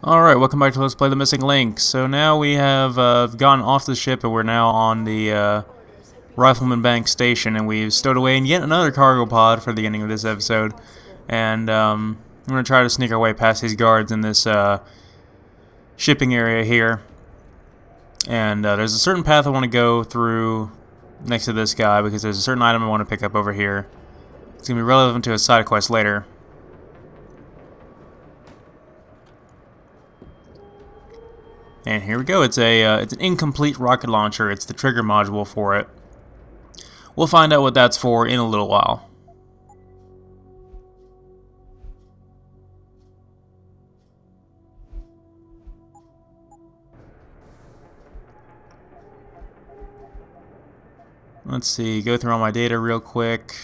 Alright, welcome back to Let's Play The Missing Link. So now we have gone off the ship and we're now on the Rifleman Bank Station, and we've stowed away in yet another cargo pod for the ending of this episode. And I'm going to try to sneak our way past these guards in this shipping area here. And there's a certain path I want to go through next to this guy because there's a certain item I want to pick up over here. It's going to be relevant to a side quest later. And here we go. It's an incomplete rocket launcher. It's the trigger module for it. We'll find out what that's for in a little while. Let's see. Go through all my data real quick.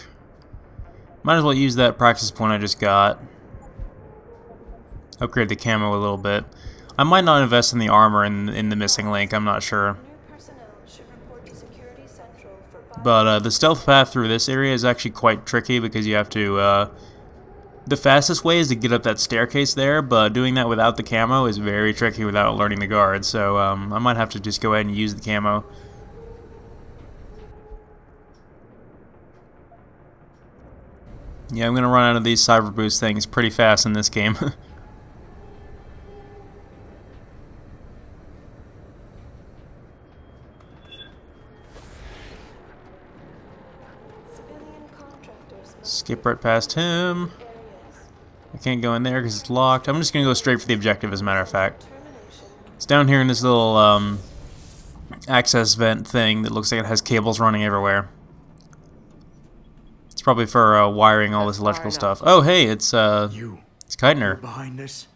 Might as well use that practice point I just got. Upgrade the camo a little bit. I might not invest in the armor in the missing link, I'm not sure. But the stealth path through this area is actually quite tricky because you have to... the fastest way is to get up that staircase there, but doing that without the camo is very tricky without alerting the guards, so I might have to just go ahead and use the camo. Yeah, I'm going to run out of these cyber boost things pretty fast in this game. Skip right past him. I can't go in there because it's locked. I'm just going to go straight for the objective, as a matter of fact. It's down here in this little access vent thing that looks like it has cables running everywhere. It's probably for wiring all this electrical stuff. Oh, hey, it's Keitner. Behind this?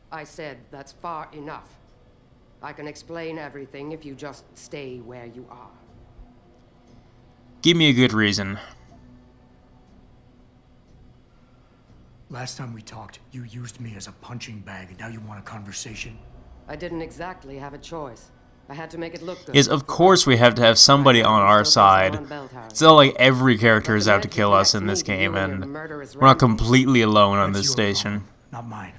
I said that's far enough. I can explain everything if you just stay where you are. Give me a good reason. Last time we talked, you used me as a punching bag, and now you want a conversation? I didn't exactly have a choice. I had to make it look good. Yes, of course we have to have somebody on our side. It's not like every character is out to kill us in this game, and we're not completely alone on this station. Not mine.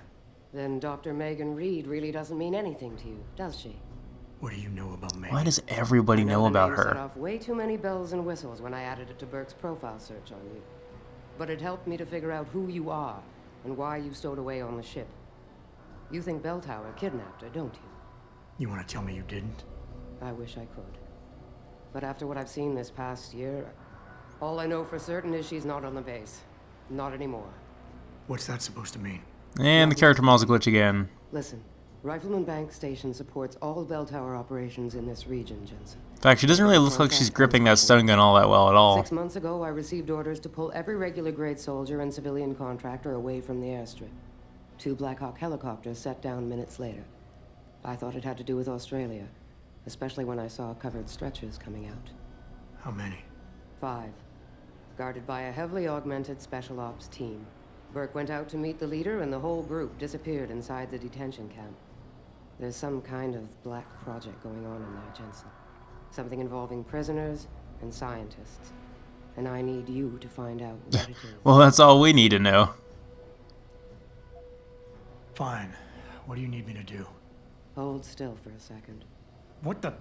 Then Dr. Megan Reed really doesn't mean anything to you, does she? What do you know about Megan? Why does everybody know about her? Set off way too many bells and whistles when I added it to Burke's profile search on you. But it helped me to figure out who you are and why you stowed away on the ship. You think Bell Tower kidnapped her, don't you? You want to tell me you didn't? I wish I could. But after what I've seen this past year, all I know for certain is she's not on the base. Not anymore. What's that supposed to mean? And the character model's a glitch again. Listen, Rifleman Bank Station supports all Bell Tower operations in this region, Jensen. In fact, she doesn't really look like she's gripping that stun gun all that well at all. 6 months ago, I received orders to pull every regular grade soldier and civilian contractor away from the airstrip. 2 Black Hawk helicopters set down minutes later. I thought it had to do with Australia, especially when I saw covered stretchers coming out. How many? 5. Guarded by a heavily augmented special ops team. Burke went out to meet the leader, and the whole group disappeared inside the detention camp. There's some kind of black project going on in there, Jensen. Something involving prisoners and scientists. And I need you to find out what it is. Well, that's all we need to know. Fine. What do you need me to do? Hold still for a second. What the?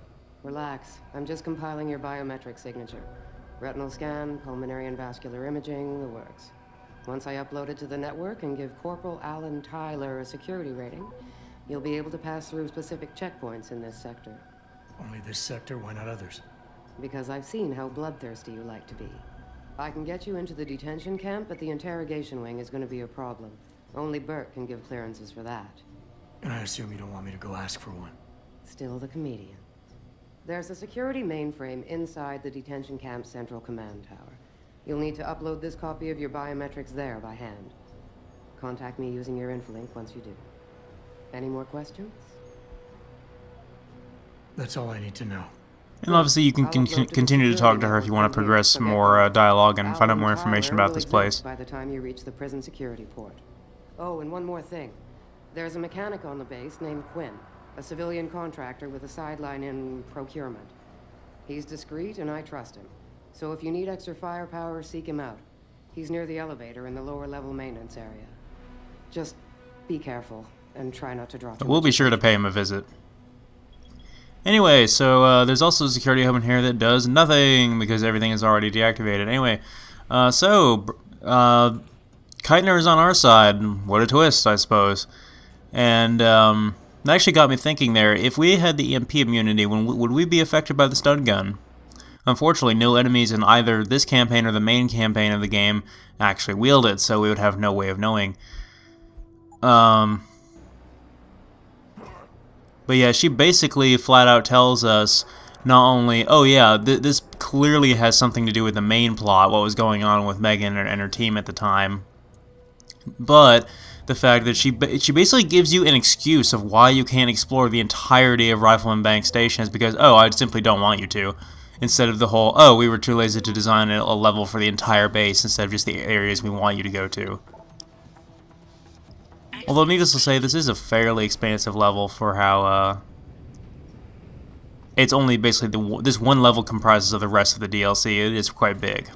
Relax. I'm just compiling your biometric signature. Retinal scan, pulmonary and vascular imaging, the works. Once I upload it to the network and give Corporal Alan Tyler a security rating, you'll be able to pass through specific checkpoints in this sector. Only this sector? Why not others? Because I've seen how bloodthirsty you like to be. I can get you into the detention camp, but the interrogation wing is going to be a problem. Only Burke can give clearances for that. And I assume you don't want me to go ask for one. Still the comedian. There's a security mainframe inside the detention camp's central command tower. You'll need to upload this copy of your biometrics there by hand. Contact me using your infolink once you do. Any more questions? That's all I need to know. And obviously you can continue to talk to her if you want to progress more dialogue and find out more information about this place. By the time you reach the prison security port. Oh, and one more thing. There's a mechanic on the base named Quinn, a civilian contractor with a sideline in procurement. He's discreet and I trust him. So if you need extra firepower, seek him out. He's near the elevator in the lower level maintenance area. Just be careful. and try not to draw too But we'll much be sure to pay him a visit. Anyway, so there's also a security hub in here that does nothing because everything is already deactivated. Anyway, Keitner is on our side. What a twist, I suppose. And that actually got me thinking there. If we had the EMP immunity, would we be affected by the stun gun? Unfortunately, no enemies in either this campaign or the main campaign of the game actually wield it, so we would have no way of knowing. But yeah, she basically flat out tells us not only, oh yeah, this clearly has something to do with the main plot, what was going on with Megan and her team at the time, but the fact that she basically gives you an excuse of why you can't explore the entirety of Rifleman Bank Station is because, oh, I simply don't want you to. Instead of the whole, oh, we were too lazy to design a level for the entire base instead of just the areas we want you to go to. Although, needless to say, this is a fairly expansive level for how, it's only basically this one level comprises of the rest of the DLC. It is quite big.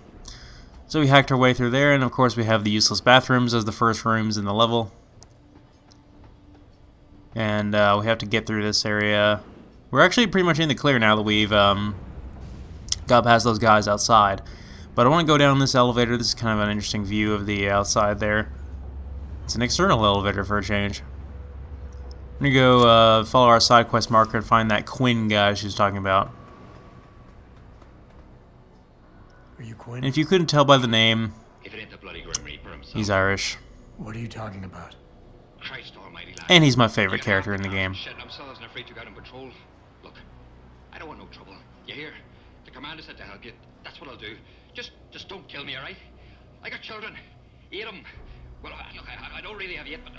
So we hacked our way through there, and of course we have the useless bathrooms as the first rooms in the level. And we have to get through this area. We're actually pretty much in the clear now that we've got past those guys outside. But I want to go down this elevator. This is kind of an interesting view of the outside there. It's an external elevator for a change. I'm going to go follow our side quest marker and find that Quinn guy she was talking about. Are you Quinn? And if you couldn't tell by the name, If it ain't the bloody Grim Reaper himself. he's Irish. What are you talking about? Christ almighty, lad. And he's my favorite character in the game. Shitting themselves and afraid to go out on patrol. Look, I don't want no trouble. You hear? The commander said to help you. That's what I'll do. Just don't kill me, alright? I got children. 8 of them. Well, look, I don't really have yet, but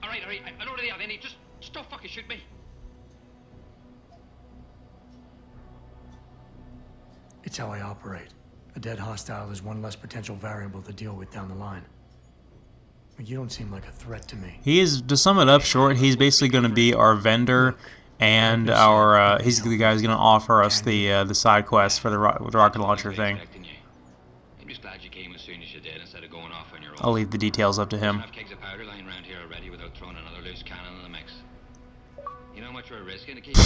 alright, I don't really have any. Just don't fucking shoot me. It's how I operate. A dead hostile is one less potential variable to deal with down the line. But you don't seem like a threat to me. He is, to sum it up short, he's basically going to be our vendor, and our he's the guy who's going to offer us the side quest for the rocket launcher thing. I'm just glad you came as soon as you did instead of going off on your own. I'll leave the details up to him. I have kegs of powder lying around here already without throwing another loose cannon in the mix. You know how much we're risking to keep you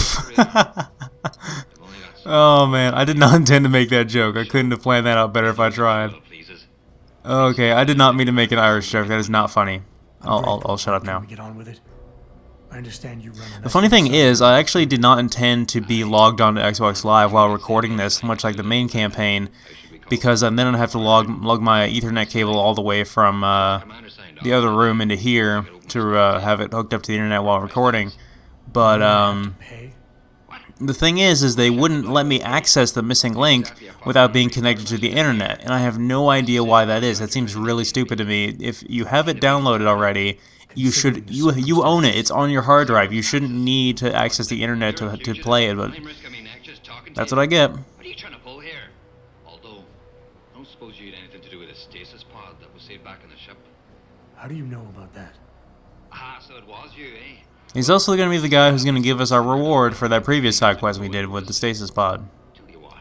Oh man, I did not intend to make that joke. I couldn't have planned that out better if I tried. Okay, I did not mean to make an Irish joke. That is not funny. I'll shut up now. Can we get on with it? I understand you run The funny thing is, I actually did not intend to be logged onto Xbox Live while recording this, much like the main campaign, because then I'd have to lug my Ethernet cable all the way from the other room into here to have it hooked up to the internet while recording. But the thing is they wouldn't let me access the missing link without being connected to the internet, and I have no idea why that is. That seems really stupid to me. If you have it downloaded already, you own it. It's on your hard drive. You shouldn't need to access the internet to play it, but that's what I get. What are you trying to pull here? Although, I don't suppose you had anything to do with the stasis pod that was saved back in the ship. How do you know about that? Ah, so it was you, eh? He's also going to be the guy who's going to give us our reward for that previous side quest we did with the stasis pod. Tell you what,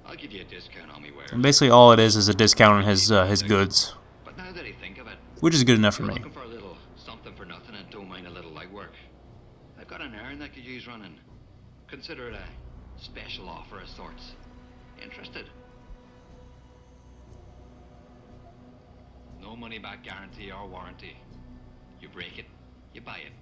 I'll give you a discount on me wares. And basically all it is a discount on his goods, But now that I think of it, which is good enough for you're me. looking for a little something for nothing and don't mind a little light work. I've got an errand that could use running. Consider it a special offer of sorts. Interested? No money back guarantee or warranty. You break it, you buy it.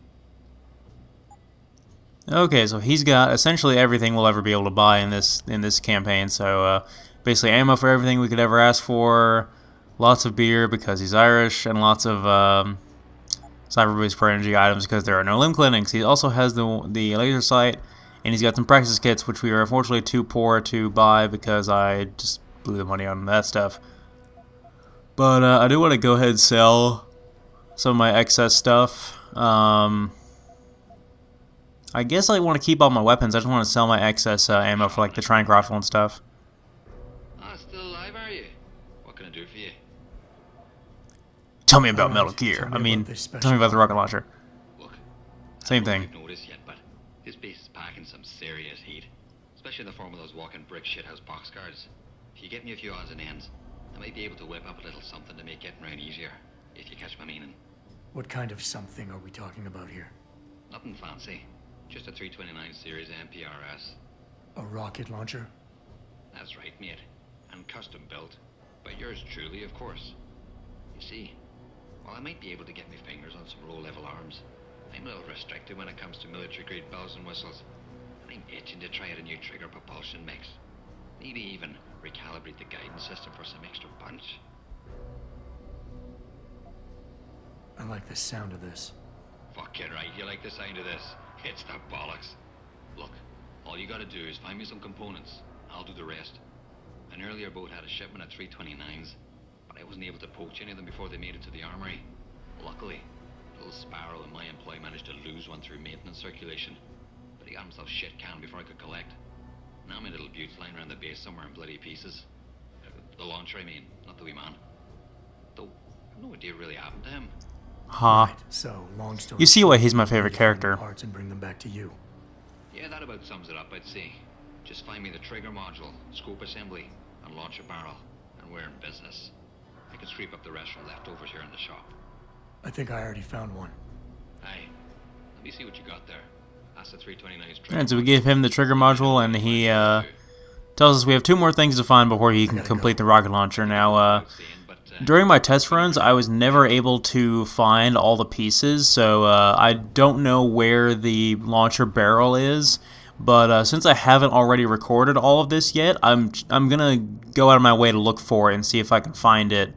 Okay, so he's got essentially everything we'll ever be able to buy in this campaign. So basically ammo for everything we could ever ask for, lots of beer because he's Irish, and lots of cyber boost for energy items because there are no limb clinics. He also has the laser sight, and he's got some practice kits which we are unfortunately too poor to buy because I just blew the money on that stuff. But I do want to go ahead and sell some of my excess stuff. I guess I want to keep all my weapons. I just want to sell my excess ammo for like the tranq rifle and stuff. Ah, still alive, are you? What can I do for you? Tell me about Metal Gear. I mean, tell me about the rocket launcher. Look, Same I don't know thing. if you've noticed yet, but this base is packing some serious heat, especially in the form of those walking brick shithouse boxcars. If you get me a few odds and ends, I might be able to whip up a little something to make getting around easier, if you catch my meaning. What kind of something are we talking about here? Nothing fancy. Just a 329 series MPRS. A rocket launcher? That's right, mate. And custom built. By yours truly, of course. You see, while I might be able to get my fingers on some low-level arms, I'm a little restricted when it comes to military-grade bells and whistles. And I'm itching to try out a new trigger propulsion mix. Maybe even recalibrate the guidance system for some extra punch. I like the sound of this. Fucking right, you like the sound of this. It's the bollocks. Look, all you gotta do is find me some components. I'll do the rest. An earlier boat had a shipment of 329s, but I wasn't able to poach any of them before they made it to the armory. Luckily, little Sparrow in my employ managed to lose one through maintenance circulation, but he got himself shit canned before I could collect. Now my little bute's lying around the base somewhere in bloody pieces. The launcher, I mean, not the wee man. Though, I've no idea what really happened to him. Huh. Right, so, long story You see why he's my favorite short, character. parts and bring them back to you. Yeah, that about sums it up, I'd say. Just find me the trigger module, scope assembly, and launcher barrel, and we're in business. I can sweep up the rest from leftovers here in the shop. I think I already found one. Hey, let me see what you got there. That's the 329's trigger. And so we give him the trigger module, and he tells us we have 2 more things to find before he can complete the rocket launcher. Now, during my test runs, I was never able to find all the pieces, so I don't know where the launcher barrel is. But since I haven't already recorded all of this yet, I'm gonna go out of my way to look for it and see if I can find it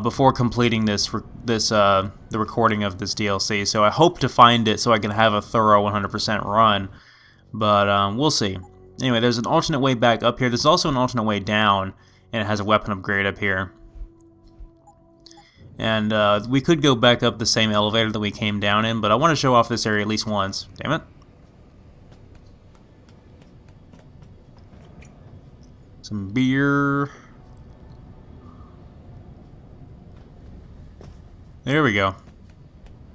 before completing the recording of this DLC. So I hope to find it so I can have a thorough 100% run. But we'll see. Anyway, there's an alternate way back up here. There's also an alternate way down, and it has a weapon upgrade up here. And we could go back up the same elevator that we came down in, but I want to show off this area at least once. Damn it. Some beer. There we go.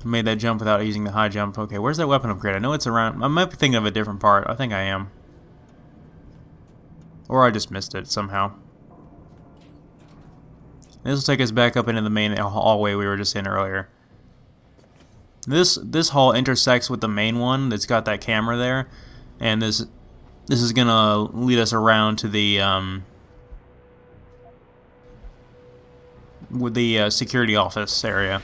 Made that jump without using the high jump. Okay, where's that weapon upgrade? I know it's around. I might be thinking of a different part. I think I am. Or I just missed it somehow. This will take us back up into the main hallway we were just in earlier. This hall intersects with the main one that's got that camera there, and this is gonna lead us around to the security office area.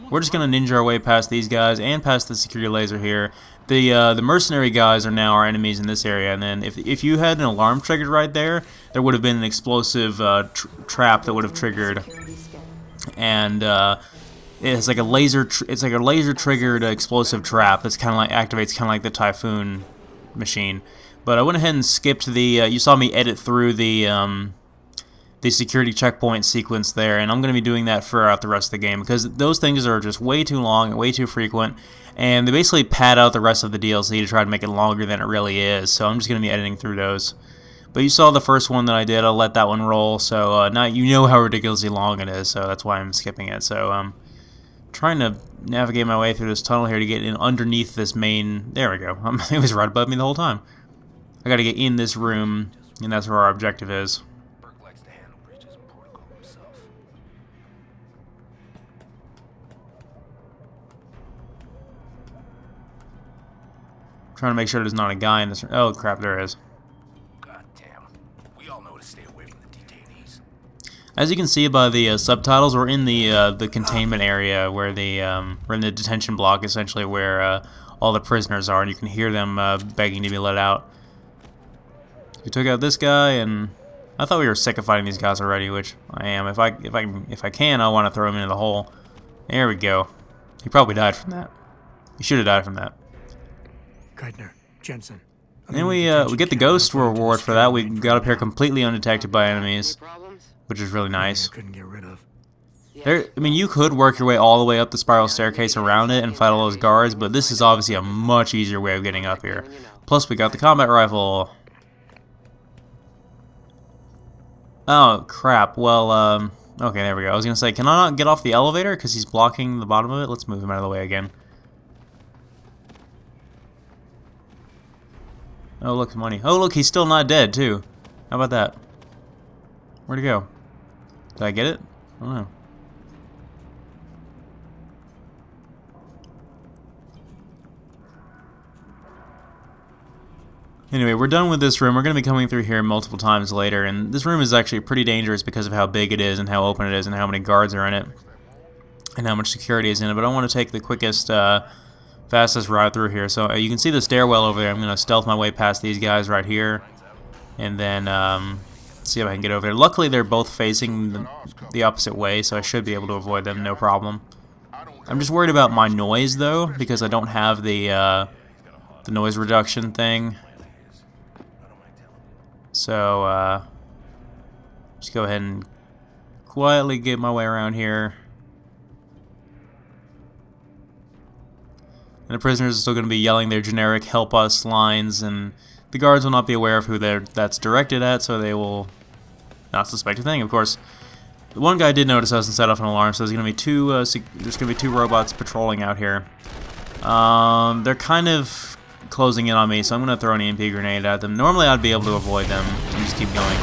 We're just gonna ninja our way past these guys and past the security laser here. The mercenary guys are now our enemies in this area, and then if you had an alarm triggered right there, there would have been an explosive trap that would have triggered, and it's like a laser triggered explosive trap that's kind of like activates kind of like the Typhoon machine. But I went ahead and skipped the. You saw me edit through the security checkpoint sequence there, and I'm going to be doing that throughout the rest of the game because those things are just way too long and way too frequent, and they basically pad out the rest of the DLC to try to make it longer than it really is. So I'm just going to be editing through those. But you saw the first one that I did. I'll let that one roll. So now you know how ridiculously long it is. So that's why I'm skipping it. So trying to navigate my way through this tunnel here to get in underneath this main. There we go. It was right above me the whole time. I got to get in this room, and that's where our objective is. Trying to make sure there's not a guy in this room. Oh crap, there is. Goddamn. We all know to stay away from the detainees. As you can see by the subtitles, we're in the containment area where we're in the detention block, essentially where all the prisoners are, and you can hear them begging to be let out. We took out this guy, and I thought we were sick of fighting these guys already, which I am. If I can, I want to throw him into the hole. There we go. He probably died from that. He should have died from that. Geithner, Jensen. And then we get the ghost reward for that. We got up here completely undetected by enemies, which is really nice. Couldn't get rid of. I mean, you could work your way all the way up the spiral staircase around it and fight all those guards, but this is obviously a much easier way of getting up here. Plus, we got the combat rifle. Oh, crap. Well, okay, there we go. I was going to say, can I not get off the elevator because he's blocking the bottom of it? Let's move him out of the way again. Oh, look, money. Oh, look, he's still not dead, too. How about that? Where'd he go? Did I get it? I don't know. Anyway, we're done with this room. We're going to be coming through here multiple times later, and this room is actually pretty dangerous because of how big it is and how open it is and how many guards are in it and how much security is in it. But I want to take the quickest, fastest route through here. So you can see the stairwell over there. I'm going to stealth my way past these guys right here and then see if I can get over there. Luckily, they're both facing the opposite way, so I should be able to avoid them, no problem. I'm just worried about my noise, though, because I don't have the noise reduction thing. So, just go ahead and quietly get my way around here. And the prisoners are still going to be yelling their generic "help us" lines, and the guards will not be aware of who that's directed at, so they will not suspect a thing. Of course, the one guy did notice us and set off an alarm, so there's going to be two robots patrolling out here. They're kind of closing in on me, so I'm going to throw an EMP grenade at them. Normally I'd be able to avoid them and just keep going.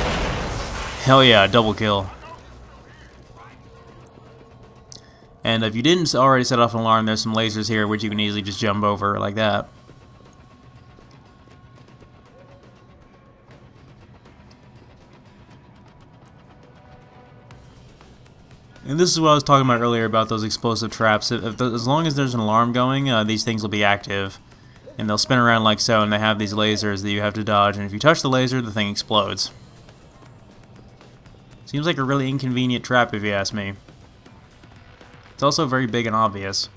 Hell yeah, double kill. And if you didn't already set off an alarm, there's some lasers here which you can easily just jump over like that. And this is what I was talking about earlier about those explosive traps. As long as there's an alarm going, these things will be active. And they'll spin around like so, and they have these lasers that you have to dodge, and if you touch the laser, the thing explodes. Seems like a really inconvenient trap if you ask me. It's also very big and obvious.